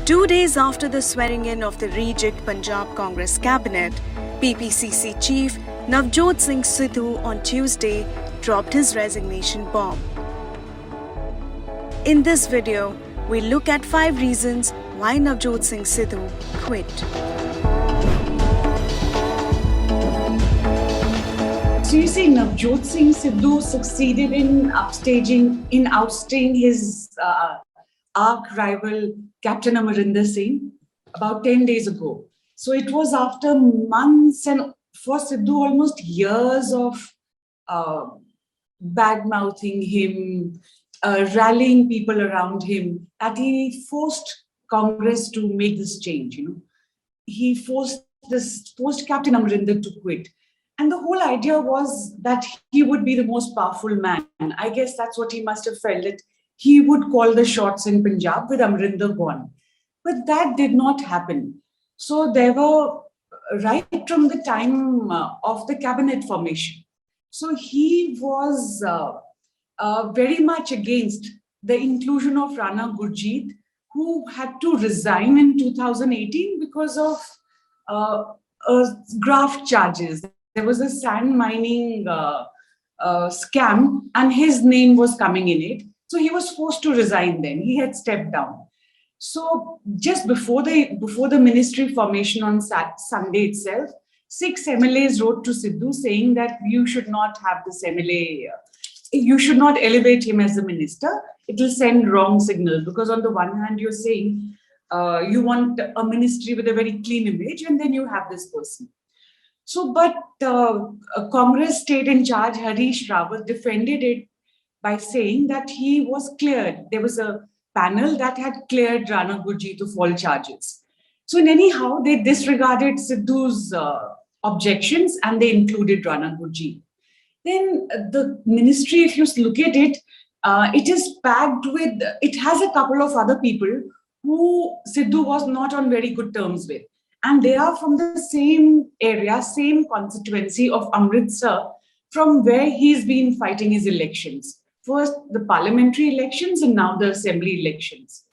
2 days after the swearing-in of the rejigged Punjab Congress cabinet, PPCC chief Navjot Singh Sidhu on Tuesday dropped his resignation bomb. In this video, we look at 5 reasons why Navjot Singh Sidhu quit. So you see, Navjot Singh Sidhu succeeded in ousting his arch rival Captain Amarinder Singh about 10 days ago. So it was after months and for Sidhu almost years of bad-mouthing him, rallying people around him, that he forced Congress to make this change. He forced Captain Amarinder to quit. And the whole idea was that he would be the most powerful man. I guess that's what he must have felt, that he would call the shots in Punjab with Amarinder gone. But that did not happen. So there were, right from the time of the cabinet formation, so he was very much against the inclusion of Rana Gurjeet, who had to resign in 2018 because of graft charges. There was a sand mining scam and his name was coming in it. So he was forced to resign then. He had stepped down. So just before the ministry formation on Sunday itself, 6 MLAs wrote to Sidhu saying that you should not have this MLA, you should not elevate him as a minister. It will send wrong signal, because on the one hand you're saying you want a ministry with a very clean image, and then you have this person. So, but Congress state in charge, Harish Rawat, defended it by saying that he was cleared. There was a panel that had cleared Rana Gurjeet of all charges. So in anyhow, they disregarded Sidhu's objections and they included Rana Gurjeet. Then the ministry, if you look at it, it is packed with, it has a couple of other people who Sidhu was not on very good terms with. And they are from the same area, same constituency of Amritsar, from where he's been fighting his elections. First, the parliamentary elections and now the assembly elections.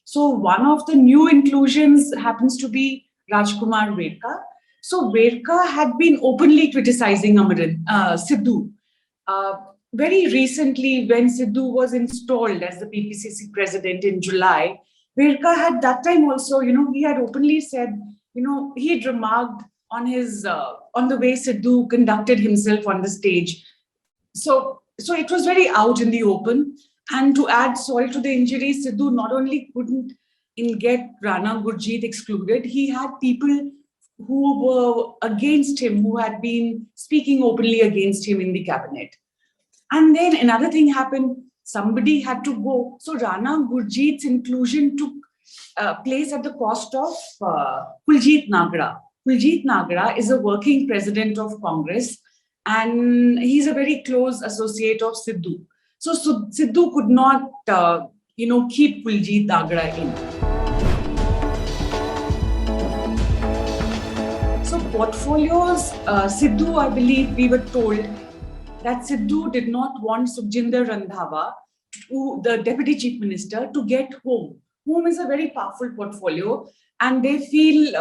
So one of the new inclusions happens to be Rajkumar Werka. So Werka had been openly criticizing Sidhu. Very recently, when Sidhu was installed as the PPCC president in July, Werka had that time also, he had openly said, he had remarked on his on the way Sidhu conducted himself on the stage. So it was very out in the open. And to add salt to the injury, Sidhu not only couldn't get Rana Gurjeet excluded, he had people who were against him, who had been speaking openly against him in the cabinet. And then another thing happened, somebody had to go. So Rana Gurjeet's inclusion took place at the cost of Kuljit Nagra. Kuljit Nagra is a working president of Congress, and he's a very close associate of Sidhu. So Sidhu could not, keep Kuljit Nagra in. So portfolios, Sidhu, I believe we were told that Sidhu did not want Sukhjinder Randhawa, the Deputy Chief Minister, to get home. Home is a very powerful portfolio, and they feel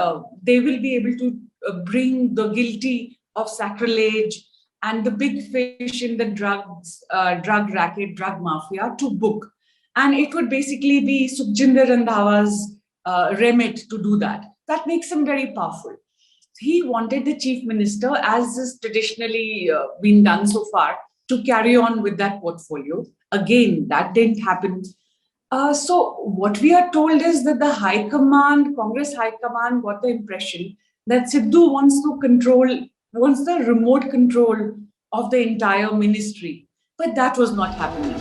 they will be able to bring the guilty of sacrilege and the big fish in the drug racket, drug mafia to book. And it would basically be Sukhjinder Randhawa's remit to do that. That makes him very powerful. He wanted the chief minister, as is traditionally been done so far, to carry on with that portfolio. Again, that didn't happen. So what we are told is that the High Command, Congress High Command, got the impression that Sidhu wants the remote control of the entire ministry. But that was not happening.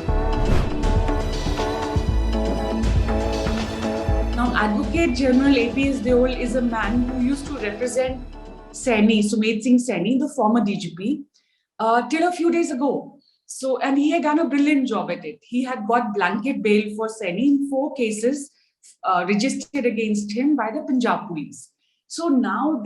Now, Advocate General APS Deol is a man who used to represent Sumed Singh Saini, the former DGP, till a few days ago. So, and he had done a brilliant job at it. He had got blanket bail for Saini in 4 cases registered against him by the Punjab police. So now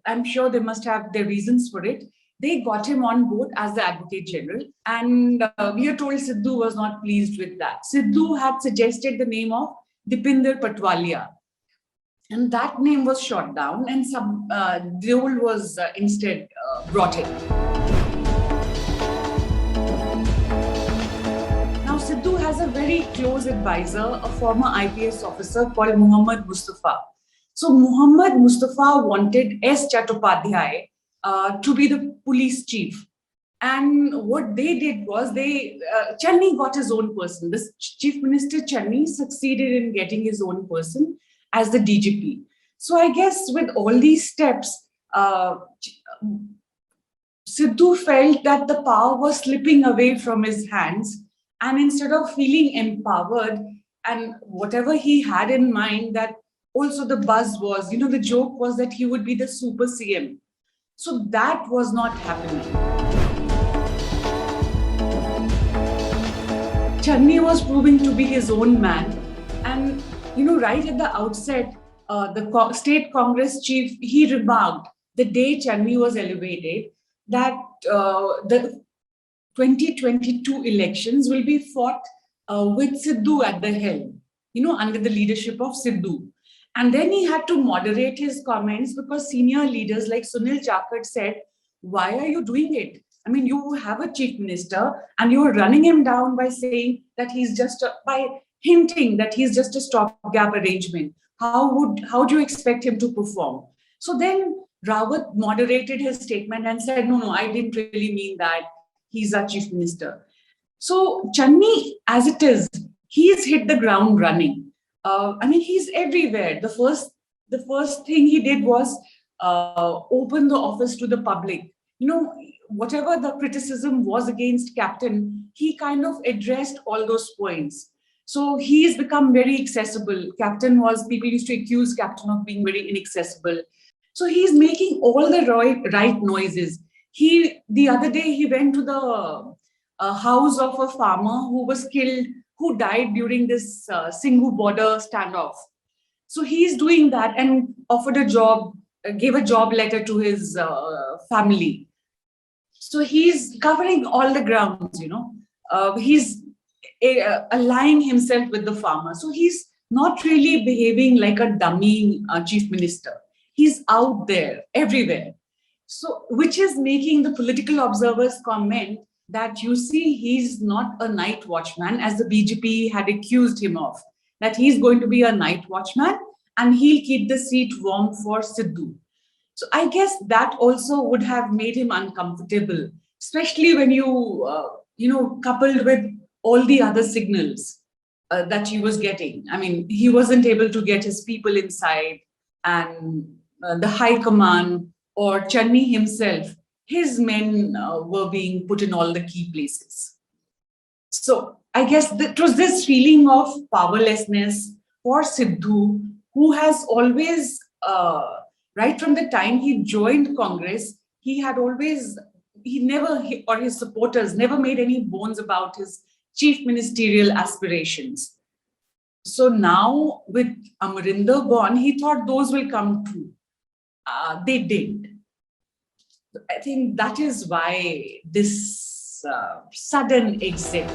I'm sure they must have their reasons for it. They got him on board as the Advocate General, and we are told Sidhu was not pleased with that. Sidhu had suggested the name of Dipinder Patwalia. And that name was shot down, and Deol was instead brought in. Now, Sidhu has a very close advisor, a former IPS officer called Muhammad Mustafa. So Muhammad Mustafa wanted S. Chattopadhyay to be the police chief. And what they did was Channi got his own person. This Chief Minister Channi succeeded in getting his own person as the DGP. So I guess with all these steps, Sidhu felt that the power was slipping away from his hands. And instead of feeling empowered and whatever he had in mind, that also the buzz was, the joke was that he would be the super CM. So that was not happening. Channi was proving to be his own man. And, right at the outset, the state Congress chief, he remarked the day Channi was elevated that the 2022 elections will be fought with Sidhu at the helm, under the leadership of Sidhu. And then he had to moderate his comments because senior leaders like Sunil Jakhar said, why are you doing it? I mean, you have a chief minister and you're running him down by saying that by hinting that he's just a stopgap arrangement. How do you expect him to perform? So then Rawat moderated his statement and said, no, I didn't really mean that. He's our chief minister. So Channi, as it is, he's hit the ground running. He's everywhere. The first thing he did was open the office to the public. Whatever the criticism was against Captain, he kind of addressed all those points. So he's become very accessible. People used to accuse Captain of being very inaccessible. So he's making all the right noises. The other day, he went to the house of a farmer who died during this Singhu border standoff. So he's doing that and offered a job, gave a job letter to his family. So he's covering all the grounds, he's aligning himself with the farmer. So he's not really behaving like a dummy chief minister. He's out there everywhere. So, which is making the political observers comment that, he's not a night watchman, as the BJP had accused him of, that he's going to be a night watchman and he'll keep the seat warm for Sidhu. So I guess that also would have made him uncomfortable, especially when coupled with all the other signals that he was getting. I mean, he wasn't able to get his people inside, and the high command or Channi himself, his men were being put in all the key places. So I guess it was this feeling of powerlessness for Sidhu, who has always, right from the time he joined Congress, or his supporters never made any bones about his chief ministerial aspirations. So now with Amarinder gone, he thought those will come true. They did. I think that is why this sudden exit